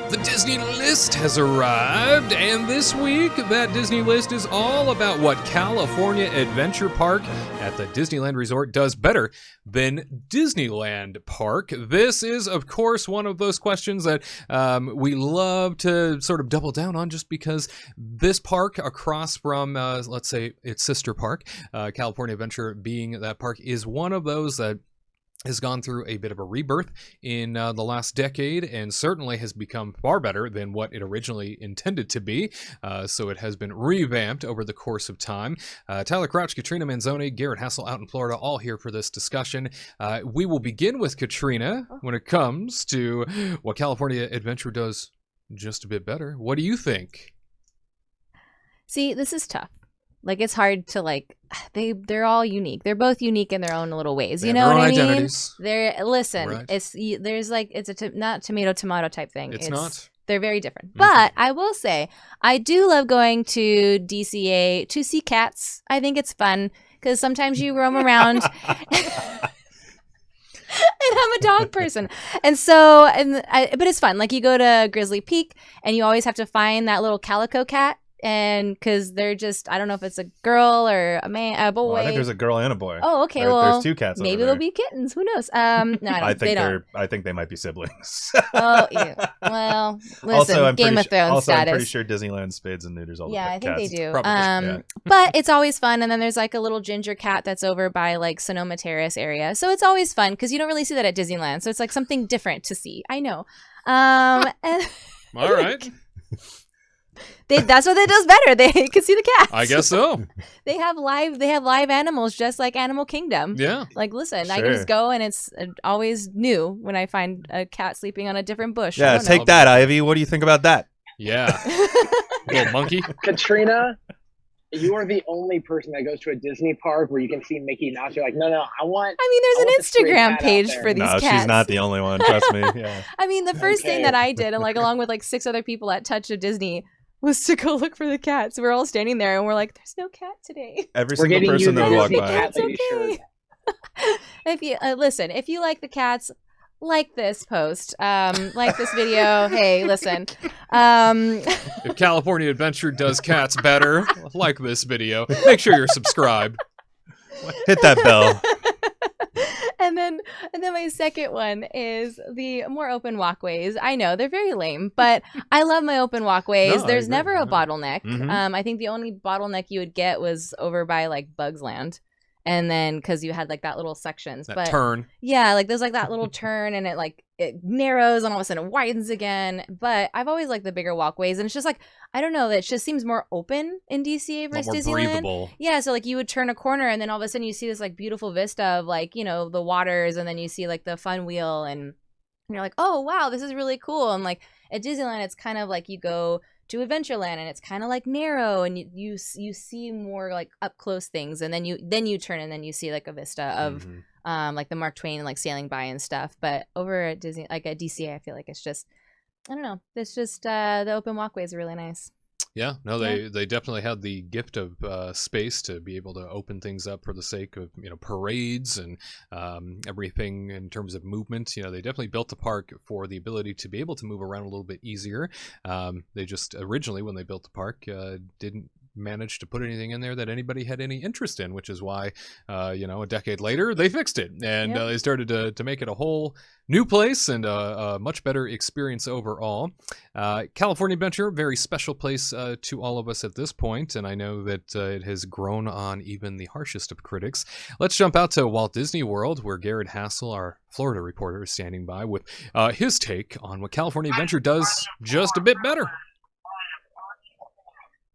The Disney list has arrived, and this week, that Disney list is all about what California Adventure Park at the Disneyland Resort does better than Disneyland Park. This is, of course, one of those questions that we love to sort of double down on just because this park across from, let's say, its sister park, California Adventure being that park, is one of those that has gone through a bit of a rebirth in the last decade and certainly has become far better than what it originally intended to be. So it has been revamped over the course of time. Tyler Crouch, Katrina Manzoni, Garrett Hassel out in Florida, all here for this discussion. We will begin with Katrina when it comes to what California Adventure does just a bit better. What do you think? See, this is tough. Like, it's hard to, like, they're all unique. They're both unique in their own little ways. You know what I mean? Identities. Listen, Right. it's not tomato type thing. It's not. They're very different. But I will say, I do love going to DCA to see cats. I think it's fun because sometimes you roam around. And I'm a dog person. And so, but it's fun. Like, you go to Grizzly Peak and you always have to find that little calico cat. And because they're just, I don't know if it's a girl or a man, a boy. Well, I think there's a girl and a boy. Oh, okay. Well, there's two cats. Maybe over they'll there. be kittens. Who knows? No, I don't. They don't. I think they might be siblings. Oh, yeah. Well, listen, also, Game of Thrones status. I'm pretty sure Disneyland spades and neuters all the I think cats. they do. Probably, yeah. But it's always fun. And then there's like a little ginger cat that's over by like Sonoma Terrace area. So it's always fun because you don't really see that at Disneyland. So it's like something different to see. I know. And All right. that's what it does better. They can see the cats. I guess so. They have live animals just like Animal Kingdom. Yeah. Like, listen, I Sure. can just go and it's always new when I find a cat sleeping on a different bush. Yeah, take that, Ivy. What do you think about that? Yeah. Little monkey. Katrina, you are the only person that goes to a Disney park where you can see Mickey Mouse. You're like, no, I mean, I there's want an the stray cat Instagram out page there. for these No, cats. she's not the only one. Trust me. Yeah. I mean, the first thing Okay. that I did, and like along with like 6 other people at Touch of Disney, was to go look for the cats. We're all standing there and we're like, there's no cat today. Every We're single getting you person the that would walk Disney by. cat lady It's okay. shirt. If you listen, if you like the cats, like this post, like this video. Hey, listen. If California Adventure does cats better, like this video, make sure you're subscribed. Hit that bell. And then my second one is the more open walkways. I know they're very lame, but I love my open walkways. No, I There's agree. never a No. bottleneck. Mhm. I think the only bottleneck you would get was over by like Bugs Land. And then because you had like that little sections, That but turn. yeah, like there's like that little turn and it narrows and all of a sudden it widens again. But I've always liked the bigger walkways, and it's just like, I don't know, it just seems more open in DCA A lot versus more Disneyland. breathable. Yeah, so like you would turn a corner and then all of a sudden you see this like beautiful vista of like, you know, the waters, and then you see like the fun wheel and you're like, oh wow, this is really cool. And like at Disneyland, it's kind of like you go to Adventureland and it's kind of like narrow and you see more like up close things, and then you turn and then you see like a vista of Mhm. like the Mark Twain like sailing by and stuff. But over at Disney, like at DCA, I feel like it's just, I don't know, it's just the open walkways are really nice. Yeah, no, they definitely had the gift of space to be able to open things up for the sake of, you know, parades and everything in terms of movement. You know, they definitely built the park for the ability to be able to move around a little bit easier. They just originally, when they built the park, didn't manage to put anything in there that anybody had any interest in, which is why, you know, a decade later they fixed it and Yep. they started to make it a whole new place and a much better experience overall. California Adventure, very special place to all of us at this point, and I know that it has grown on even the harshest of critics. Let's jump out to Walt Disney World, where Garrett Hassel, our Florida reporter, is standing by with his take on what California Adventure does just a bit better.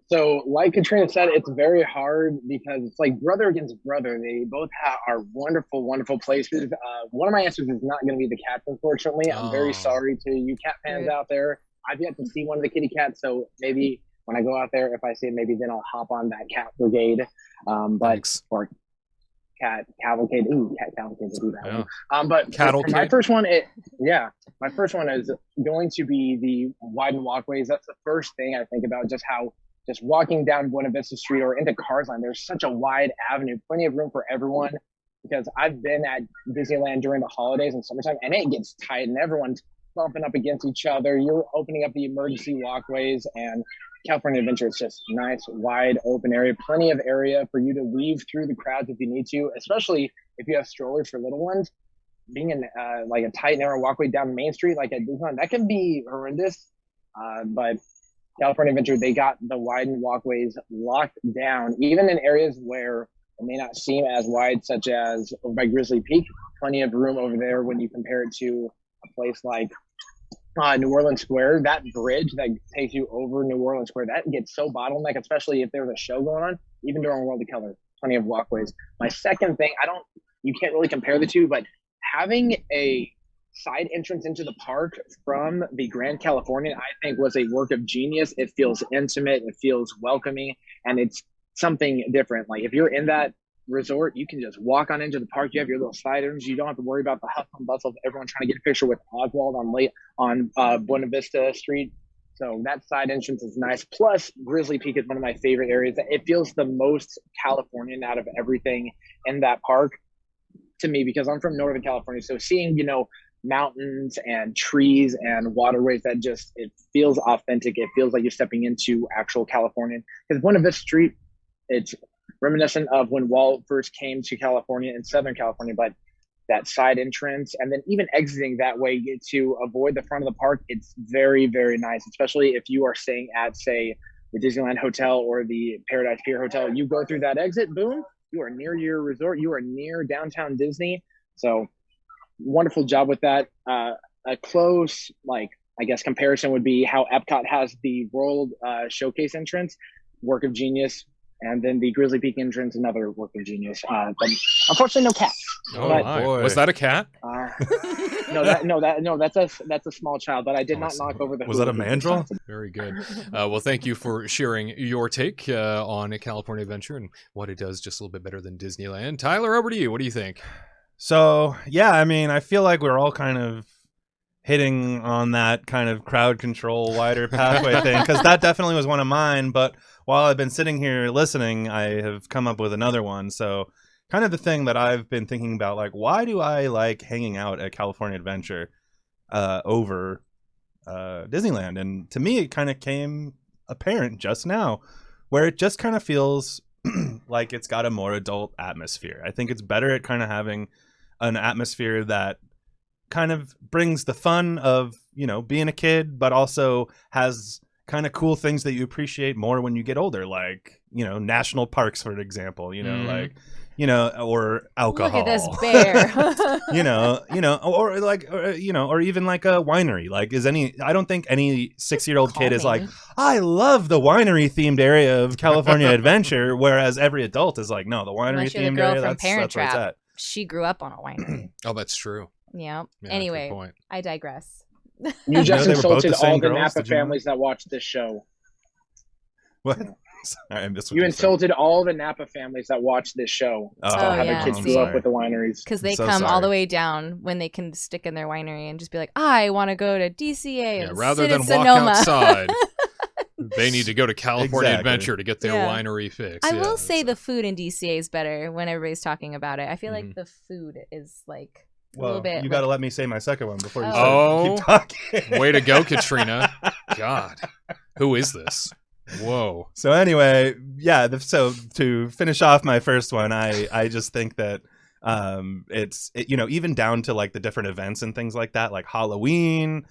So, like Katrina said, it's very hard because it's like brother against brother. They both are wonderful, wonderful places. One of my answers is not going to be the cats, unfortunately. I'm Oh. very sorry to you cat fans out there. I've yet to see one of the kitty cats, so maybe when I go out there, if I see it, maybe then I'll hop on that cat brigade. Thanks. Or cat cavalcade. Ooh, cat cavalcade to do that Yeah. one. But Cattle for my kid. first one, my first one is going to be the Widen Walkways. That's the first thing I think about, just walking down Buena Vista Street or into Cars Line. There's such a wide avenue, plenty of room for everyone. Because I've been at Disneyland during the holidays and summertime, and it gets tight, and everyone's bumping up against each other. You're opening up the emergency walkways, and California Adventure is just nice, wide, open area, plenty of area for you to weave through the crowds if you need to, especially if you have strollers for little ones. Being in like a tight, narrow walkway down Main Street, like at Disneyland, that can be horrendous. But California Adventure, they got the Widen Walkways locked down, even in areas where it may not seem as wide, such as over by Grizzly Peak. Plenty of room over there when you compare it to a place like New Orleans Square. That bridge that takes you over New Orleans Square, that gets so bottleneck, especially if there's a show going on, even during World of Color. Plenty of walkways. My second thing, you can't really compare the two, but having a side entrance into the park from the Grand Californian, I think, was a work of genius. It feels intimate, it feels welcoming, and it's something different. Like if you're in that resort, you can just walk on into the park. You have your little side entrance. You don't have to worry about the hustle and bustle of everyone trying to get a picture with Oswald on Buena Vista Street. So that side entrance is nice. Plus, Grizzly Peak is one of my favorite areas. It feels the most Californian out of everything in that park to me, because I'm from Northern California. So seeing, mountains and trees and waterways, it feels authentic. It feels like you're stepping into actual California. Because Buena Vista Street, it's reminiscent of when Walt first came to California in Southern California, but that side entrance and then even exiting that way to avoid the front of the park, it's very, very nice, especially if you are staying at, say, the Disneyland Hotel or the Paradise Pier Hotel. You go through that exit, boom, you are near your resort. You are near downtown Disney. So wonderful job with that. A close, comparison would be how Epcot has the World Showcase entrance, work of genius. And then the Grizzly Peak entrance, another work of genius. But unfortunately, no cats. Oh, but, boy. Was that a cat? No, that's a small child. But I did not knock over the. Was that a mandrill? Very good. Well, thank you for sharing your take on California Adventure and what it does just a little bit better than Disneyland. Tyler, over to you. What do you think? So, yeah, I mean, I feel like we're all kind of hitting on that kind of crowd control, wider pathway thing, because that definitely was one of mine. But while I've been sitting here listening, I have come up with another one. So kind of the thing that I've been thinking about, like, why do I like hanging out at California Adventure over Disneyland? And to me, it kind of came apparent just now, where it just kind of feels like it's got a more adult atmosphere. I think it's better at kind of having an atmosphere that kind of brings the fun of, being a kid, but also has kind of cool things that you appreciate more when you get older, like, national parks, for example, or alcohol. Look at this bear. or even like a winery. Like, I don't think any 6-year-old kid is like, I love the winery themed area of California Adventure, whereas every adult is like, no, the winery themed area, that's where it's at. She grew up on a winery. Oh, that's true. Yeah. Yeah, anyway, good point. I digress. You just they were both insulted the same all the girls? Napa Did you know? families that watch this show. What? Sorry, I missed what You you said. insulted all the Napa families that watch this show. Oh, How yeah. the kids I'm grew up sorry. with the wineries. Because they so come all sorry. the way down when they can stick in their winery and just be like, I want to go to DCA Yeah, and rather sit than at walk Sonoma. outside, they need to go to California Exactly. Adventure to get their Yeah. winery fix. I Yeah, will say that's- the food in DCA is better when everybody's talking about it. I feel like the food is like a little Well, bit. you got to let me say my second one before you Oh. keep talking. Way to go, Katrina. God, who is this? Whoa. So anyway, yeah. So to finish off my first one, I just think that even down to like the different events and things like that, like Halloween,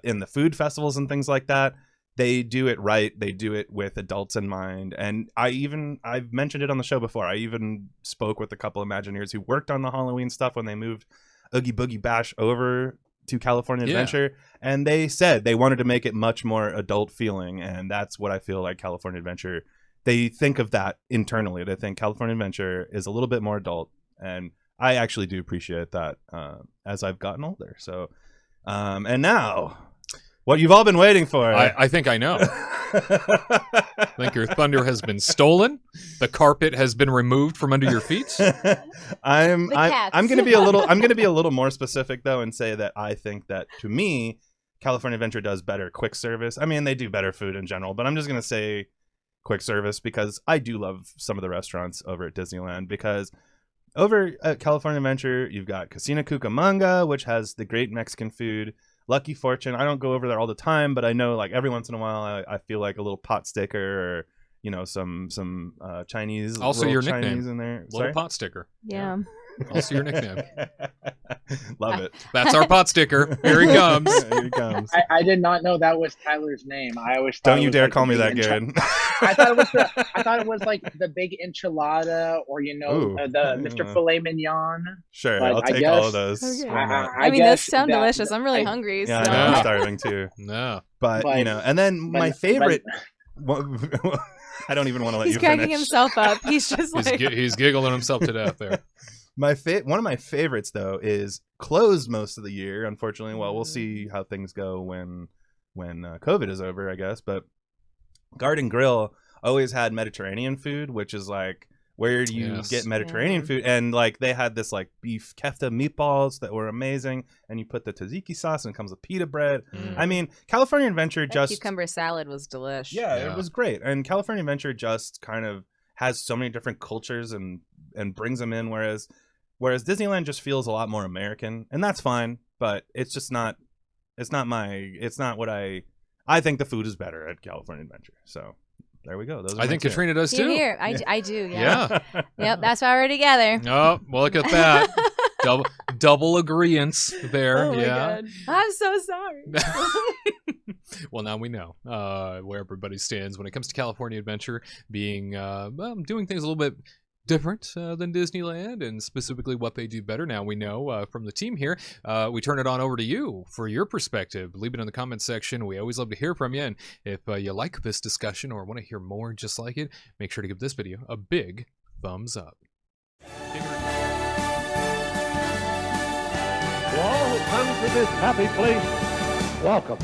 in the food festivals and things like that, they do it right. They do it with adults in mind. And I've mentioned it on the show before. I even spoke with a couple of Imagineers who worked on the Halloween stuff when they moved Oogie Boogie Bash over to California Yeah. Adventure, and they said they wanted to make it much more adult feeling, and that's what I feel like California Adventure, they think of that internally. They think California Adventure is a little bit more adult, and I actually do appreciate that as I've gotten older. So and now what you've all been waiting for. I think I know. I think your thunder has been stolen. The carpet has been removed from under your feet. I'm cats. going to be a little more specific though, and say that I think that to me, California Adventure does better quick service. I mean, they do better food in general, but I'm just going to say quick service because I do love some of the restaurants over at Disneyland. Because over at California Adventure, you've got Casino Cucamonga, which has the great Mexican food. Lucky Fortune. I don't go over there all the time, but I know like every once in a while I feel like a little pot sticker or some Chinese. Also your nickname. Chinese in there. Little Sorry? pot sticker. Yeah. Also your nickname. Love it. That's our pot sticker. Here he comes. Here he comes. I did not know that was Tyler's name. I always thought Don't it you was, dare like, call the me that big good. I thought it was like the big enchilada, or Ooh. the Mr. Filet Mignon. Sure, But I'll I take all guess- of those. Okay. Why not? I mean, guess those sound that- delicious. I'm really hungry. Yeah, So. I know. I'm Yeah. starving too. No. But But- and then my but- favorite. I don't even want to let He's you cracking finish. himself up. He's just He's, like, he's giggling himself to death there. One of my favorites though is closed most of the year. Unfortunately, well, we'll see how things go when COVID is over, I guess. But Garden Grill always had Mediterranean food, which is like where do you Yes. get Mediterranean Yeah. food? And like they had this like beef kefta meatballs that were amazing, and you put the tzatziki sauce and it comes with pita bread. Mm. I mean, California Adventure that just cucumber salad was delish. Yeah. it was great. And California Adventure just kind of has so many different cultures and brings them in, whereas Disneyland just feels a lot more American, and that's fine, but it's just not what I think the food is better at California Adventure. So there we go. Those are I my think two. Katrina does Here, too. here. I do. Yeah. Yeah. Yep. That's why we're together. Oh, well, look at that. Double agreeance there. Oh my yeah. God. I'm so sorry. Well, now we know where everybody stands when it comes to California Adventure being doing things a little bit different than Disneyland, and specifically what they do better. Now we know from the team here. We turn it on over to you for your perspective. Leave it in the comments section. We always love to hear from you, and if you like this discussion or want to hear more just like it, make sure to give this video a big thumbs up. To all who come to this happy place, welcome.